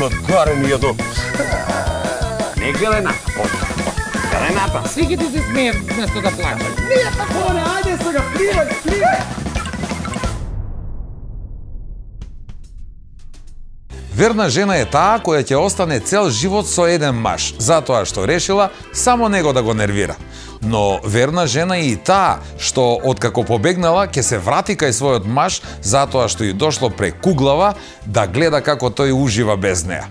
Накарани ја до... Не гледай ната, гледай ната. Сви ти се смеят вместо да плачат. Не, тако не, ајде сега, пливај. Верна жена е таа која ќе остане цел живот со еден маж, затоа што решила само него да го нервира. Но верна жена е и таа што откако побегнала ќе се врати кај својот маж затоа што и дошло прекуглава да гледа како тој ужива без неа.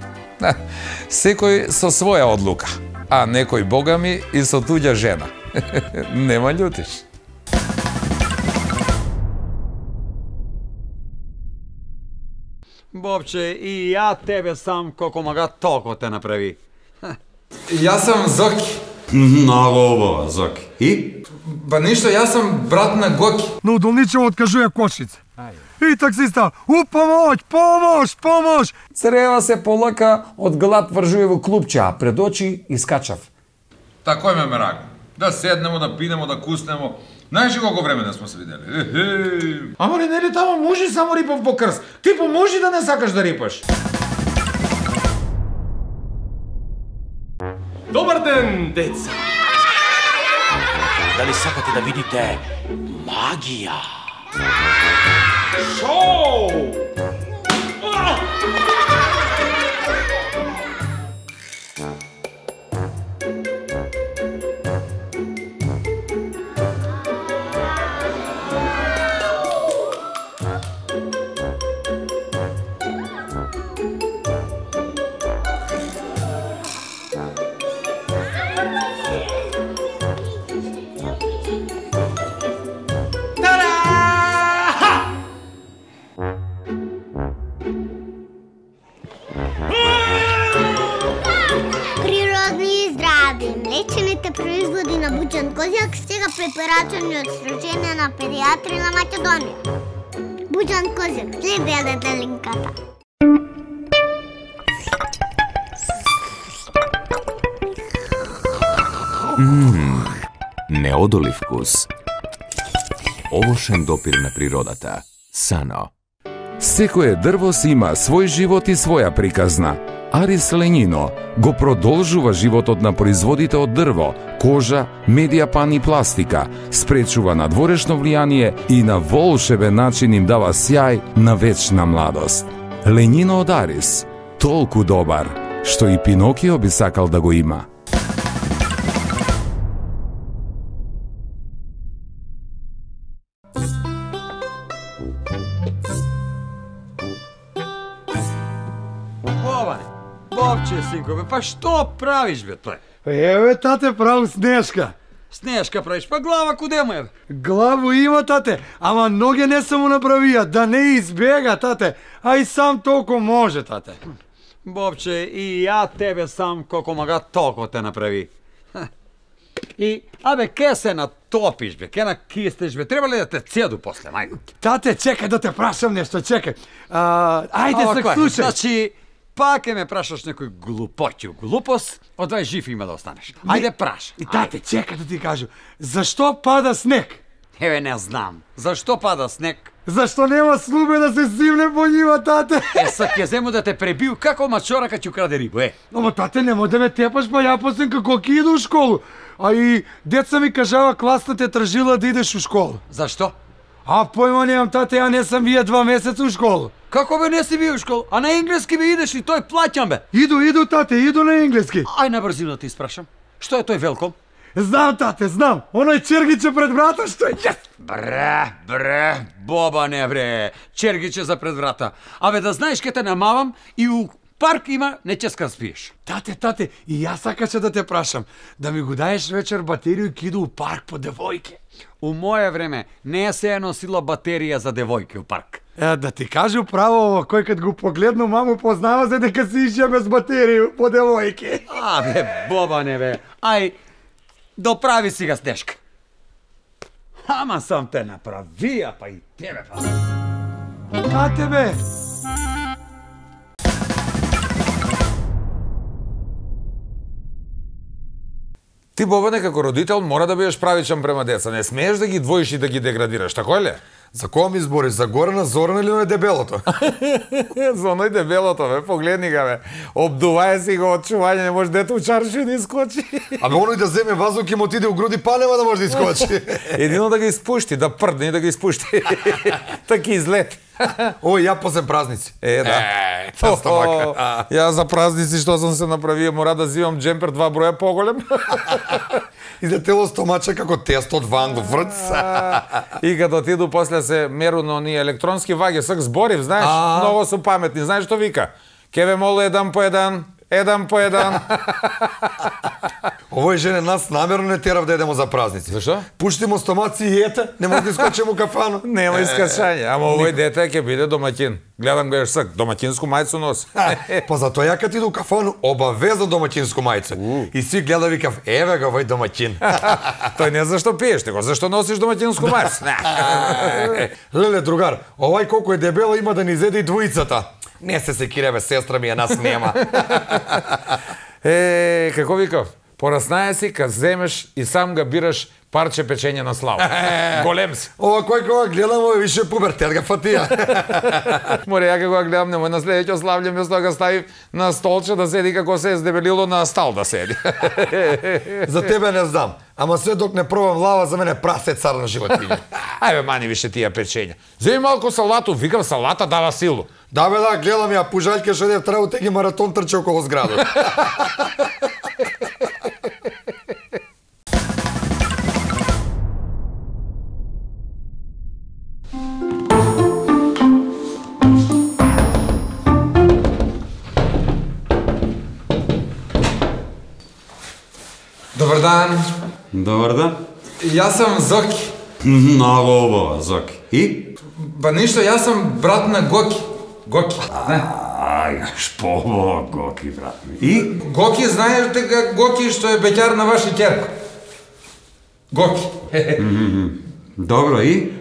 Секој со своја одлука, а некој богами и со туѓа жена. Нема љутиш. Бобче, и ја тебе сам колко мага толку те направи. Јас сум Зоки. Много убаво, Зоки. И? Ба ништо, јас сум брат на Гоки. Но Удолничево откажува кошица. И таксиста, помош! Црева се полака од глад вржуе во клупче, а пред очи искачав. Такој ме мерага. Да седнемо, да пинемо, да куснемо. Знаеш ли колко време да сме се видели? Ама не ли тамо можи само рипав по крс? Ти поможи да не сакаш да рипаш. Добар ден, деца. Дали сакате да видите магија? Шоу! Лечените производи на Буџан Козјак сега препорачани од Сдружение на педиатри на Македонија. Буџан Козјак, следете линката. Неодолив вкус. Овошен допир на природата. Сано. Секое дрво си има свој живот и своја приказна. Арис Ленино го продолжува животот на производите од дрво, кожа, медијапан и пластика, спречува надворешно влијание и на волшебен начин им дава сјај на вечна младост. Ленино од Арис, толку добар, што и Пинокио би сакал да го има. Бобче, синко, бе, па што правиш, бе, тој? Еве, тате, право Снежка. Снежка правиш, па глава куде му е? Главу има, тате, ама ноге не се му направија, да не избега, тате, а и сам толку може, тате. Бобче, и ја тебе сам колко мага толку те направи. И, абе, ке се натопиш, бе, ке накистеш, бе, треба ли да те цеду после, мајко? Тате, чекај да те прашам нешто, чекај. Ајде се слушај. Значи, пак ме прашаш некој глупоќу, глупост, од двај жив има да останеш. Ајде праш. И тате, чекај да ти кажу, зашто пада снег? Еве не знам. Зашто пада снег? Зашто нема слубе да се зимне по њива, тате? Сак ќе зему да те пребiju како мачора кога ќе украде рибу, Ама тате, нема да ме тепаш, па ја после како ќе иду у школу. А и деца ми кажава класна те тражила да идеш у школу. Зашто? А појма немам, тате, ја не сам вие 2 месеца у школу. Како бе не си бил у школу? А на енглески бе идеш ли? Тој плаќам бе. Иду, тате, иду на енглески. Ај на брзина ти испрашам. Што е тој велком? Знам, тате, знам. Оној чергиче пред врата што е. Бре, боба не бре. Чергиче за пред врата. Абе да знаеш ке те намавам и у парк има неческа спиеш. Тате, и јас сакаше да те прашам, да ми го даеш вечер батерију и киду у парк по девојке. У моје време не се е носила батерија за девојки у парк. Да ти кажу право, кој кад го погледну маму познава за дека си ишја без батерија по девојке. Абе, боба не бе. Ај, доправи си га Снежка. Ама сам те направија, па и тебе па. А тебе? Ти, Бобане, како родител мора да бидеш правичен према деца. Не смееш да ги двоиш и да ги деградираш, тако е ли? За кого ми збориш? За Горана, Зорана или оној дебелото? За оној дебелото, бе, погледни ga, бе. Обдуваje си го од чување, не може дете у чарши да искочи. Абе, оној да земе вазок и му отиде у груди, па нема да може да искочи. Едино да ги испушти, да прдне и да ги испушти. Таки излет. Ој, ја посем празници. Да. Ја за празници што сам се направил, мора да зимам джемпер 2 броја поголем. Излетело стомача како тесто од ван до врц. И като отиду после се меру на оние електронски ваги, сак зборив, знаеш, многу су паметни. Знаеш што вика? Ке ве молу еден по еден. Овој жене нас намерно не терав да едемо за празници. Зашо? Пушти му стомаци и ете, не може да искочим у кафану. Нема искачање, ама овој дете ќе биде домаќин. Гледам го сак, домаќинску мајцу носи. Па затоа ја кад иду у кафану, обавезно домаќинску мајца. И си гледа викав, еве го овој домаќин. Тој не зашто пиеш, него зашто носиш домаќинску мајца. Леле, другар, овај колку е дебело има да ни зеде и двојицата. Не се секиреве, сестра ми, нас нема. Како викав? Пораснае си кад земеш и сам га бираш парче печење на слава. Голем си. Ова кој кога гледам, ова више пубертет га фатија. Море, ја кога гледам, немој на следеќето славље место га стави на столче да седи како се издебелило на стал да седи. За тебе не знам, ама се док не пробам лава, за мене прасе цар на животиње. Ајбе, мани више тие печења. Земи малку салату, викам салата дава силу. Да бе, да, гледам ја пужаljke што дев требу теги маратон трче околу зградот. Добар дан. Добар дан. Јас сум Зоки. Многу убаво, Зоки. И? Па ништо, јас сум брат на Гоки. Гоки, не? Ај, шпо, Гоки, брат ми. И? Гоки, знаеш дека Гоки што е беќар на ваша ќерка? Гоки. Добро, и?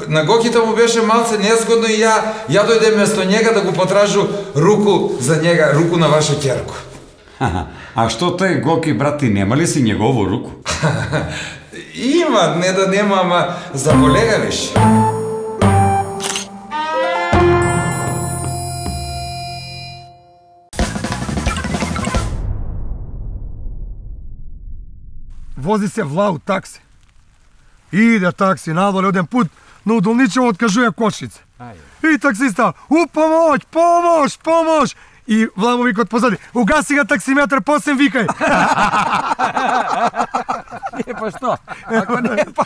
На Гоките му беше малце незгодно и ја дојде место njega да го потражу руку за njega, руку на ваша ќерку. А што тој Гоки, брат, ти нема ли си негову руку? Има, не да нема, ама заболега виш. Вози се влау такси. Иде такси надоле оден пут, но удолничево откажуја кошица. И таксиста, помош! И Владо вика од позади, угаси га таксиметр, посем викај. Па што? Ако не, па...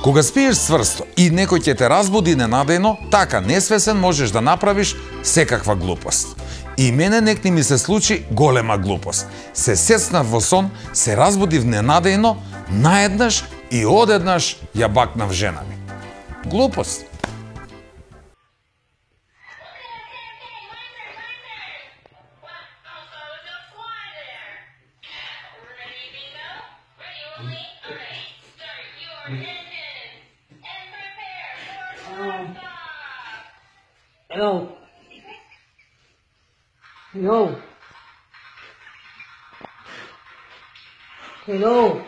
Кога спиеш сврсто и некој ќе те разбуди ненадејно, така несвесен можеш да направиш секаква глупост. И мене некни ми се случи голема глупост. Се сецнав во сон, се разбудив ненадејно, наеднаш и одеднаш ја бакнав жена ми. Глупост. Hello.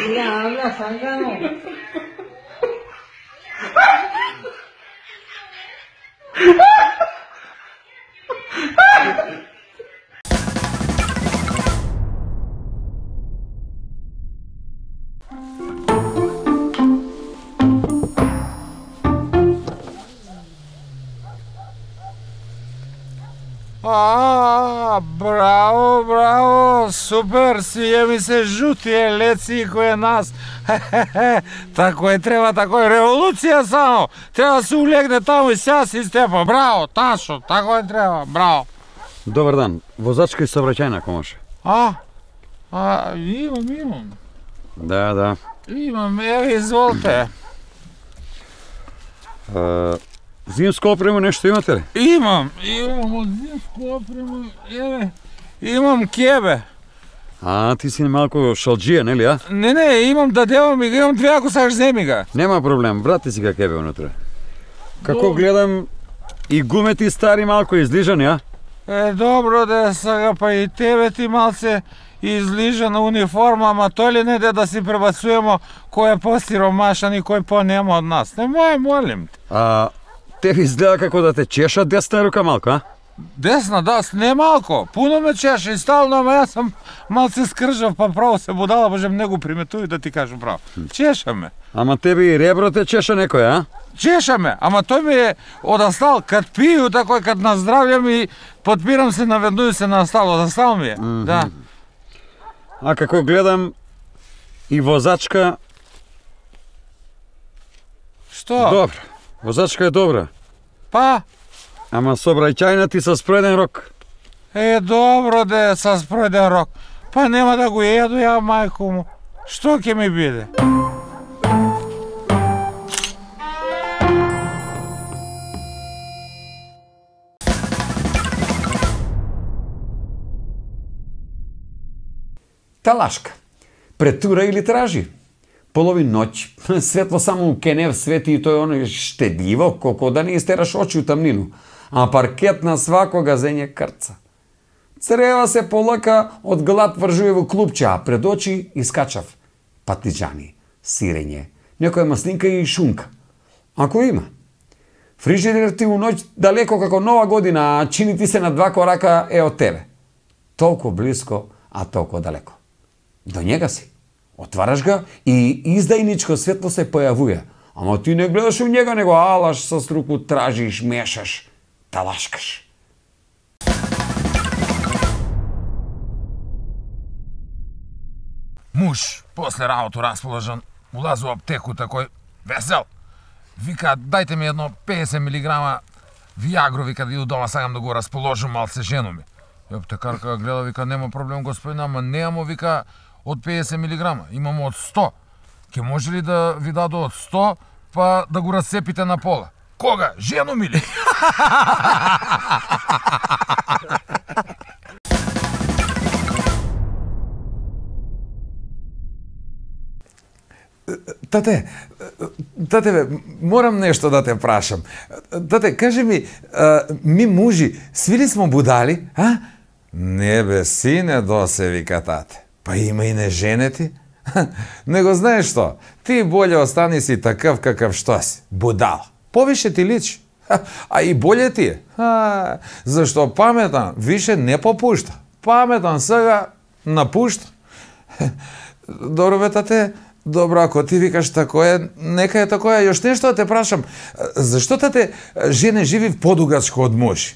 Mira, habla, Zángano. Браво, супер, свија ми се жутие леци кој е нас. Тако е треба, тако е револуција само. Треба да се улегне таму и сега си степа. Браво, Ташо, тако е треба, браво. Добар дан, возачка и сообраќајна ако може. Имам. Да. Имам, еве, изволте. Зимско опрему нешто имате ли? Имам од зимско опрему, еве, имам кебе. Ти си малку шалџија, нели, а? Не, имам да девам и имам две, ако сакаш земи га. Нема проблем, врати си га кебе унутре. Како гледам, и гумети стари малку излижани, а? Dobro да сега па и тебе ти малце излижана униформа, ама тој ли не да си пребацуемо кој е по-сиромашан и кој по-нема од нас? Немој, молим те. Тебе изгледа како да те чеша десна рука малко, а? Десна, да, не малко. Пуно ме чеше и стално, ама јас сам малце скржав, па право се будала, божем не го приметуј да ти кажам право. Чеша ме. Ама тебе и ребро те чеша некој, а? Чеша ме, ама тој ми е одастал, кад пију, такој кад наздравljam и подпирам се, наведнуј се на стал, одастал ми е, да. А како гледам и возачка... Што? Добро, возачка е добра. Па? Ама собрајќајна ти со спројден рок. Добро да е со спројден рок. Па нема да го еду ја, мајко му. Што ќе ми биде? Талашка. Претура или тражи? Половин ноќ, светло само у кенев свети и тој оно штедливо, колко да не истераш очи у тамнину, а паркет на свако газење крца. Црева се полака од глад вржуе во клупче, а пред очи искачав патиџани, сирење, некоја маслинка и шунка. Ако има. Фрижидер ти у ноќ далеко како нова година, а чини ти се на 2 корака е од тебе. Толку близко, а толку далеко. До njega си. Отвараш ga и издајничко светло се појавуја. Ама ти не гледаш у njega, него алаш со руку, тражиш, мешаш, талашкаш. Муж, после работу расположен, улази у аптеку такој весел. Вика, дајте ми едно 50 милиграма виагро, вика, да иду дома, сакам да го расположам малце жену ми. И аптекарка гледа, вика, нема проблем, господина, ама немамо, вика, од 50 милиграма, имамо од 100. Ке може ли да ви даду од 100, па да го расцепите на пола? Кога? Жену ми ли? Тате, бе, морам нешто да те прашам. Тате, кажи ми мужи, сви ли смо будали, а? Не бе, сине, досе, вика тате. Па има и не женети. Него знаеш што? Ти болje остани си такъв какъв што си. Будал. Повише ти личи. А и болje ти е. Зашто паметан више не попушта. Паметан сега напушта. Добро бе, тате, добро, ако ти викаш тако е, нека е тако е. Још нешто да те прашам. Зашто тате жене живи подугачко од мужи?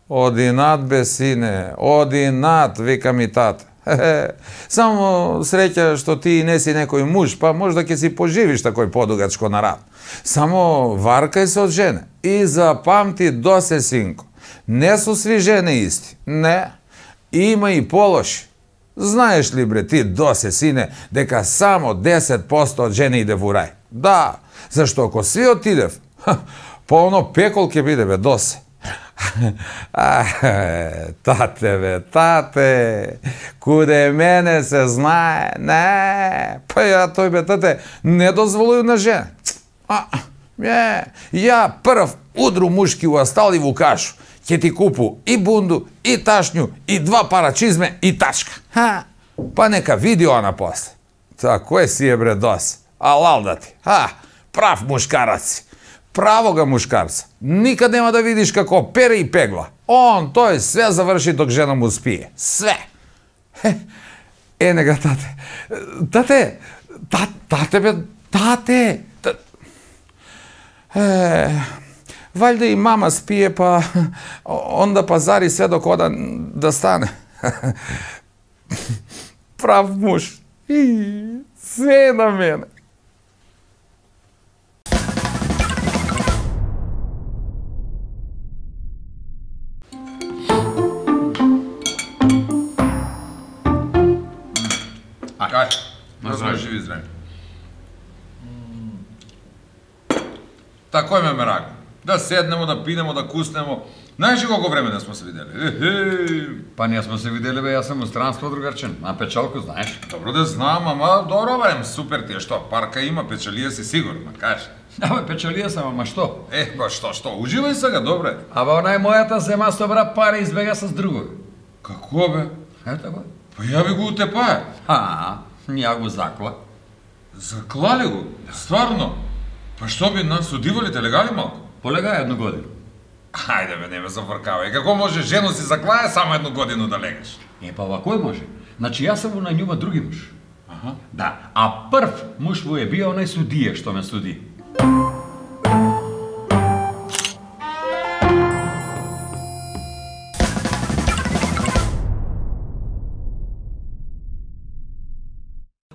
Одинат бе, сине, одинат, вика ми тата. Само среќа што ти не си некој муж, па можда ќе си поживиш такој подугачко на рад. Само варкај се од жене и запамти досе, синко. Не су сви жене исти. Не. Има и полоши. Знаеш ли, бре, ти досе, сине, дека само 10% од жене иде во рај? Да, зашто ако сви отидев, по оно пекол ќе биде, бе, досе. Тате, бе, тате, куде мене се знае, не, па ја тој, бе, тате, не дозволуju на жена. Ја прв удру мушки у астал и ву кашу, ќе ти купу и бунду, и ташњу, и 2 пара чизме, и тачка. Па нека види она после. Тако е си е, бре, досе, алал да ти, прав мушкарац си. Правога мушкарца. Никад нема да видиш како пере и пегла. Тој све заврши док жена му спие. Све. Нега, тате. Тате, бе, тате. Валјда и мама спие, па онда пазари све док ода да стане. Прав муж. Све на мене. Ајде, на живи здрави. Тако ме мерага. Да седнемо, да пинемо, да куснемо. Знаеш ли колко време да сме се видели? Па ние сме се видели, бе, јас сум у странство, другарчен. На печалку, знаеш? Добро да знам, ама добро, барем, супер ти е, што, парка има, печалија си сигурно, кажи. Абе, печалија сам, ама што? Ба што, уживај сега, добре. Абе, онай мојата зема собра пари и избега с друго. Како бе? Така. Па ја би го утепае. Ја го закла. Заклали го? Стварно? Па што би нас судивалите, легали малко? Полега 1 година. Ајде бе, не ме зафркавај. Како може жено си заклае само 1 годину да легаш? Па овако може. Значи јас сам на њува други муж. Да, а прв муж му е био онај судија што ме суди.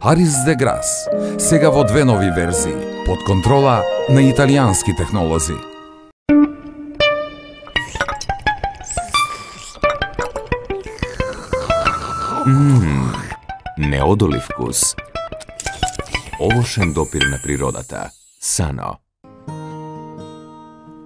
Арис де Грас, сега во 2 нови верзии, под контрола на италијански технолози. Неодолив вкус. Овошен допир на природата. Сано.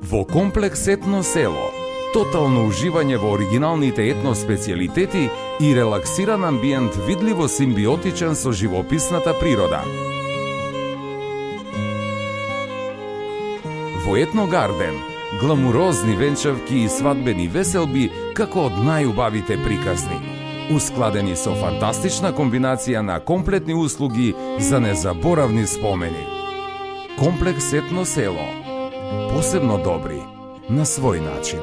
Во комплекс Етно село, тотално уживање во оригиналните етно специјалитети и релаксиран амбиент видливо симбиотичен со живописната природа. Во Етно Гарден, гламурозни венчавки и свадбени веселби како од најубавите приказни, ускладени со фантастична комбинација на комплетни услуги за незаборавни спомени. Комплекс Етно село. Посебно добри на свој начин.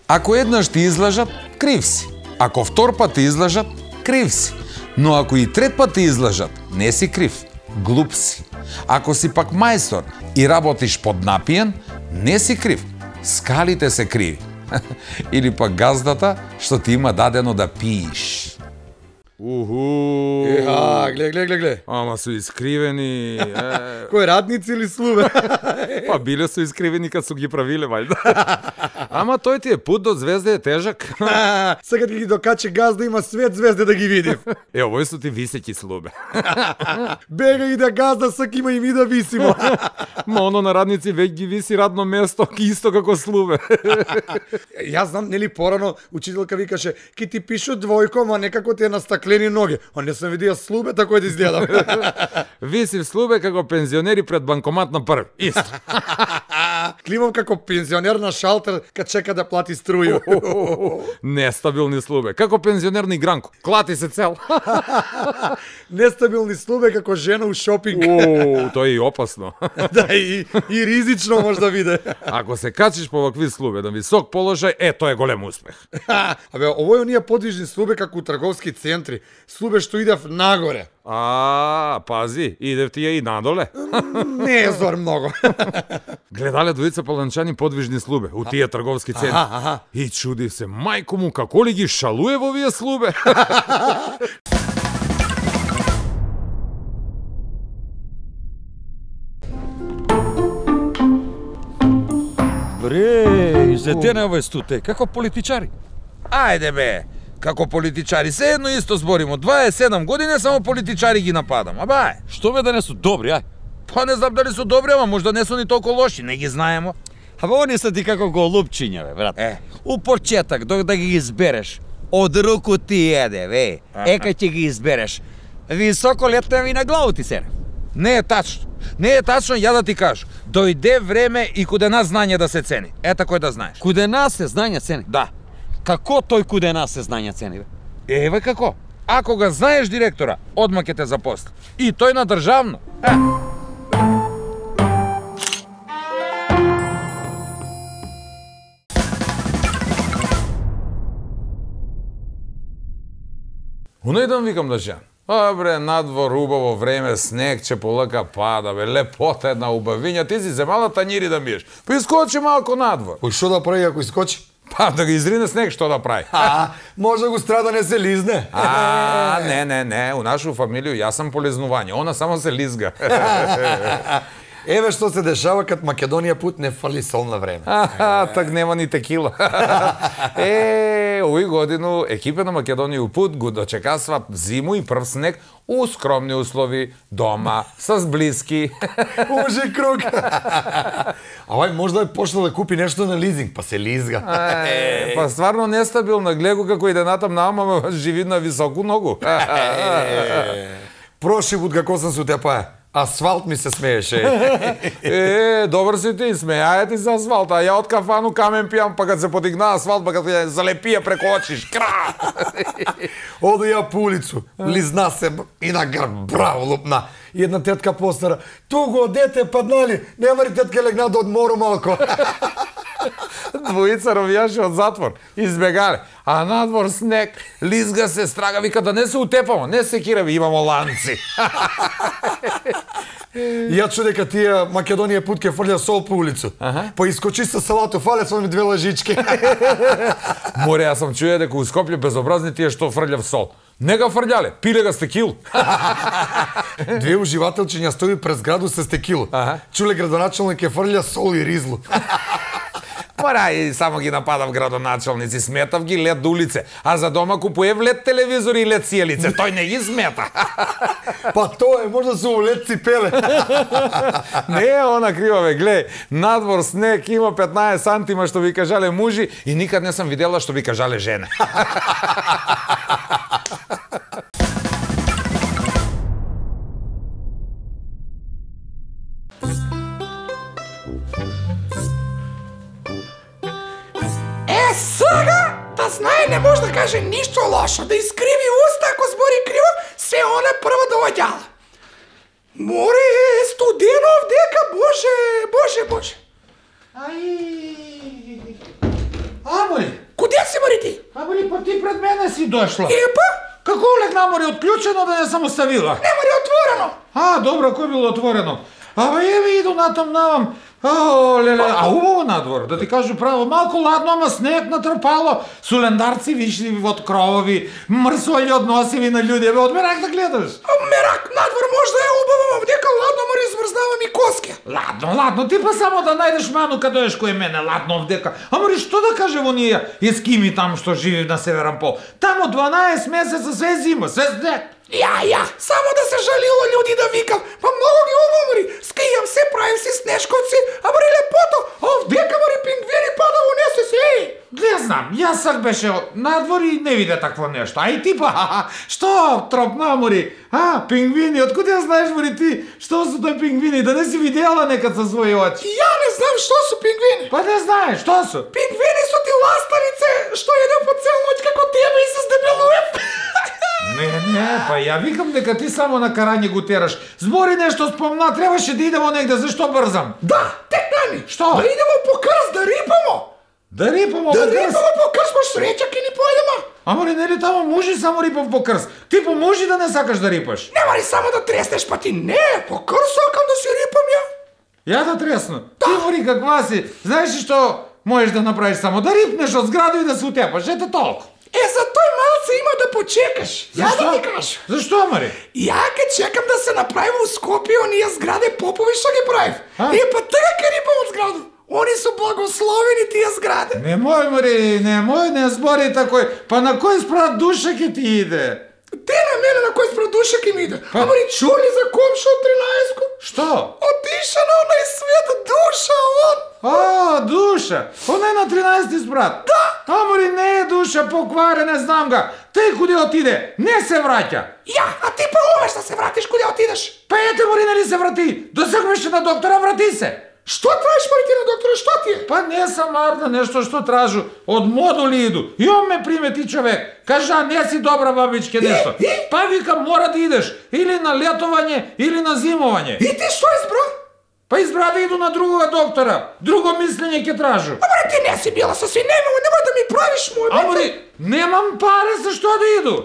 Ако еднаш ти излажат, крив си. Ако втор пат ти излажат, крив си. Но ако и трет пат ти излажат, не си крив, глуп си. Ако си пак мајстор и работиш поднапиен, не си крив, скалите се криви. Или пак газдата што ти има дадено да пиеш. Гледай. Ама су искривени. Кој радници или слуве? Па биле су искривени кад су ги правиле, вајда. Ама тој ти е пут до звезде е тежак. Сега ти ги докаче газда, има свет звезде да ги видим. Овој су ти висеќи слубе. Бега и да газда, сак има и ми да висимо. Ма оно на радници веќе ги виси радно место, исто како слубе. Јас знам, нели порано учителка викаше, ки ти пишу двојко, ма некако ти е на стаклени ноги. А не сум видија слубе тако да изгледам. Виси в слубе како пензионери пред банкомат на прв. Исто. Климам како пензионер на шалтер кад чека да плати струју. Нестабилни слубе. Како пензионер на игранко. Клати се цел. Нестабилни слубе како жена у шопинг. Тоа е и опасно. Да, и ризично може да биде. Ако се качиш по вакви слубе на висок положај, тоа е голем успех. Абе, овој оние подвижни слубе како у трговски центри. Слубе што идев нагоре. Пази, идев тие и надоле. Не е зор многу. Гледале двојца паланчани подвижни слубе у тие трговски центри. И чуди се, мајко му, како ли ги шалуе во овие слубе? Бре, излетене овој стуте, како политичари. Ајде бе, како политичари, се едно исто зборимо. 27 години само политичари ги нападам. Аба, Што бе да не су добри, ај? Па не знам дали су добри, ама можда не су ни толку лоши, не ги знаемо. Абе, они се ти како голубчиња, бе, брат. У почеток, док да ги избереш, од руку ти еде, бе. Кај ќе ги избереш, високо летневи на главу ти се. Не е тачно. Не е тачно, ја да ти кажу. Дојде време и кудена знање да се цени. Ета кој да знаеш. Кудена се знање цени? Да. Како тој кудена се знање цени, бе? Еве како. Ако ga знаеш директора, одма ќе те запосли. И тој на државно. Унајдам викам да жен. Бре, надвор убаво време, снег че полака пада, бе, лепота една убавиња, ти си земала тањири да миеш. Па искочи малко надвор. Кој што да прави ако искочи? Па да ги изрине снег, што да прави? Може го страда не се лизне. Не, у нашу фамилију јас сам полизнување, она само се лизга. Еве што се дешава кад Македонија пут не фали сол на време. Так нема ни текила. Овој годину екипа на Македонија пут го дочекасва зиму и прв снег у скромни услови, дома, с блиски. Ужи круг. Овај можда е пошла да купи нешто на лизинг, па се лизга. Па стварно нестабилна, гледа како иде натам наама, живи на високу ногу. Прошли пут како сам се утепаја. Асфалт ми се смееше. Добар си ти, смејаја ти за асфалт, а ја од кафану камен пијам, па кад се подигна асфалт, па кад ја залепија преко очиш, кра! Оду ја по улицу, лизна се и на грб, браво, лупна. И една тетка постара, туго дете паднали, нема ли тетка легна да одмору малко. Двојица ровијаши од затвор, избегале, а надвор снег, лизга се страга, вика да не се утепамо, не се кирави, имамо ланци. Ја чу дека тие Македонија пут ке фрља сол по улицу. Па искочи со салато, фале со ми 2 лажички. Море, јас сам чуја дека у Скопје безобразни тие што фрљав сол. Не га фрљале, пиле га стекил. 2 уживателчиња стои през граду со стекило. Чуле градоначалник ке фрља сол и ризлу. Мора и само ги нападав градоначалници, сметав ги лед улице, а за дома купуев лед телевизори и лед сијалице, тој не ги смета. Па тоа е, можда се лед ципеле. Не е она криваве, глеј, надвор снег има 15 сантима што ви кажале мужи и никад не сам видела што ви кажале жене. Сега, да знае, не може да каже ништо лошо, да искриви уста ако збори криво, се она прва доваѓала. Море е студено овдека, боже. Амори! Куде си, Мари, ти? Амори, па ти пред мене си дошла. Епа? Како легна, Амори, отклучено да не сам оставила? Нема ли отворено? Добро, кој било отворено? Еве иду натам навам. Леле, а убаво надвор, да ти кажу право, малку ладно, ама снег натрпало, сулендарци вишли од кровови, мрсољи од носиви на луѓе, од мерак да гледаш. Мерак, надвор може да е убаво, овдека ладно, Мари, змрзнавам и коски. Ладно, ти па само да најдеш ману кај доеш кој мене, ладно овдека. Амори, што да каже во ние ескими там што живи на Северен пол? Тамо 12 месеца све зима, све снег. Ја, само да се жалило луѓи да викам, па многу ги обомри, скијам се, правим си снешковци, а Мари лепото, овдека, Мари, пингвини пада унесе се, Не знам, јас сак беше надвор и не виде такво нешто, а и ти па, што тропна, Амори, пингвини, откуде ја знаеш, Мари, ти, што су тој пингвини, да не си видела некад со своји очи? Ја не знам што су пингвини. Па не знаеш, што су? Пингвини су ти ластавице, што еде по цел ноќ како тебе и се здебелуе. Не, па ја викам дека ти само на карање го тераш. Збори нешто спомна, требаше да идемо негде, зашто брзам? Да, текнани. Што? Да идемо по крст, да рипамо. Да рипамо по крст? Да рипамо по крст, маш среќа ки ни појдемо. Амори, нели тамо мужи само рипав по крст? Ти по мужи да не сакаш да рипаш? Нема ли само да треснеш, па ти не, по крст сакам да си рипам ја. Ја да тресну? Ти, Мори, каква си? Знаеш ли што можеш да направиш само? Да рипнеш од зграду и да се утепаш, ете толку. За тој малце има да почекаш. Ја да ти кажам. Зашто, Мари? Ја ке чекам да се направи во Скопје оние зграде попови што ги правив. Па така ке рипам од зграду. Они се благословени тие зграде. Немој, Мари, не збори такој. Па на кој спрат душа ке ти иде? Те на мене на кој спрат душа ке ми иде. Мари, чули за комшо од 13-ко? Што? Отиша на онај свет душа он. Душа. Он е на 13-ти спрат. Да. Амори, не е душа, покваре, не знам га. Тој куде отиде? Не се враќа. Ја, а ти па умеш да се вратиш куде отидеш? Па ете, Мари, нели се врати? Досегнеше на доктора, врати се. Што траеш, Мари, ти на доктора, што ти е? Па не сам Арна, нешто што тражу. Од модули иду. И он ме примети човек. Кажа, не си добра бабичке, нешто. Па вика, мора да идеш. Или на летовање, или на зимовање. И ти што избра? Па избра да иду на другога доктора. Друго мислење ќе тражу. Амори, ти не си била со си, немој да ми правиш мој. Амори, немам пари за што да иду.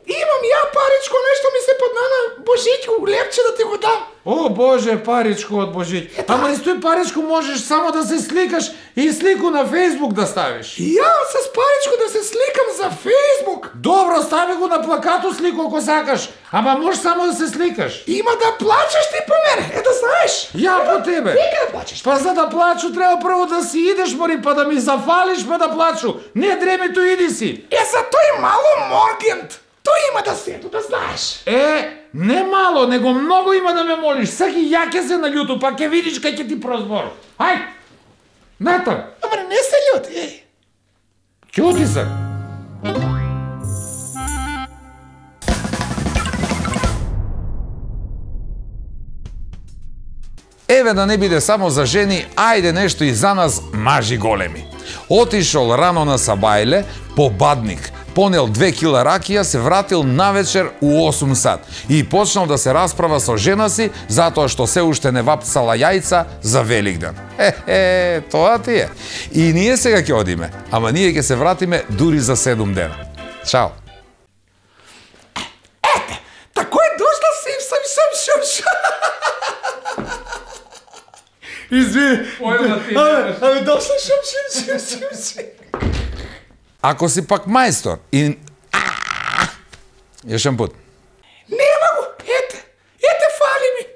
Imam ja Paričko, nešto mi se pod nana Božićku uljepče da ti go dam. О, Боже, паричко од Божиќ. Ама из тој паричко можеш само да се сликаш и слику на Фейсбук да ставиш. Ja с Paričko da se slikam za Facebook. Добро, стави го на плакату слику ако сакаш, ама можеш само да се сликаш. Има да плачеш ти по мене, да знаеш. Ја по тебе. Нека да плачеш. Па за да плачу треба прво да си идеш, мори, па да ми зафалиш, па да плачу. Не дремето, иди си. За тој мало моргент. Тој има да седу, да знаеш. Не мало, него многу има да ме молиш. Саки ја ќе се наљуту, па ќе видиш кај ќе ти прозбор. Ај! Натам! Добре, не се љути, Ќути се. Еве да не биде само за жени, ајде нешто и за нас мажи големи. Отишол рано на Сабајле, по Бадник, понел 2 кила ракија, се вратил навечер у 8 сат и почнал да се расправа со жена си затоа што се уште не вапцала јајца за Великден. Тоа ти е. И ние сега ќе одиме, ама ние ќе се вратиме дури за 7 дена. Чао. тако е дошла сим. Извини. Абе, дошла шум. Ако си пак мајстор и... Јошен пут. Нема го, ете фали ми.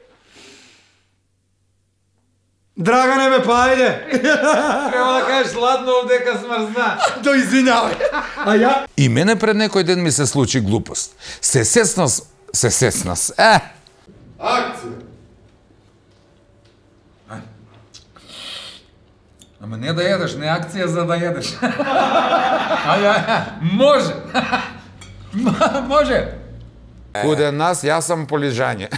Драгане ме, па ајде. Треба да кажеш ладно дека смрзна. Да извинјавај. А ја? И мене пред некој ден ми се случи глупост. Се сеснас. Акција. Ама не да јадеш, не акција за да јадеш. Може. Може. Куде нас, јас сам полижање.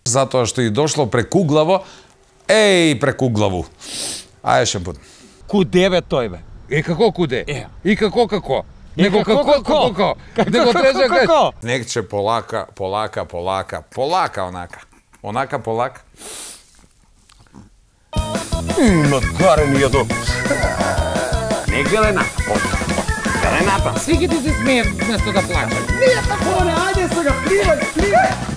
Затоа што и дошло прекуглаво, прекуглаву. Ајде шен пут. Куде бе тој бе? Како куде? И како? Него како? Него треже како? Некче полака, онака полака. Нагарен јадо. Не гледај на. Гледај на. Сви ќе ти се смеат вместо да плачат. Nije tako, aјде сега, plivaj.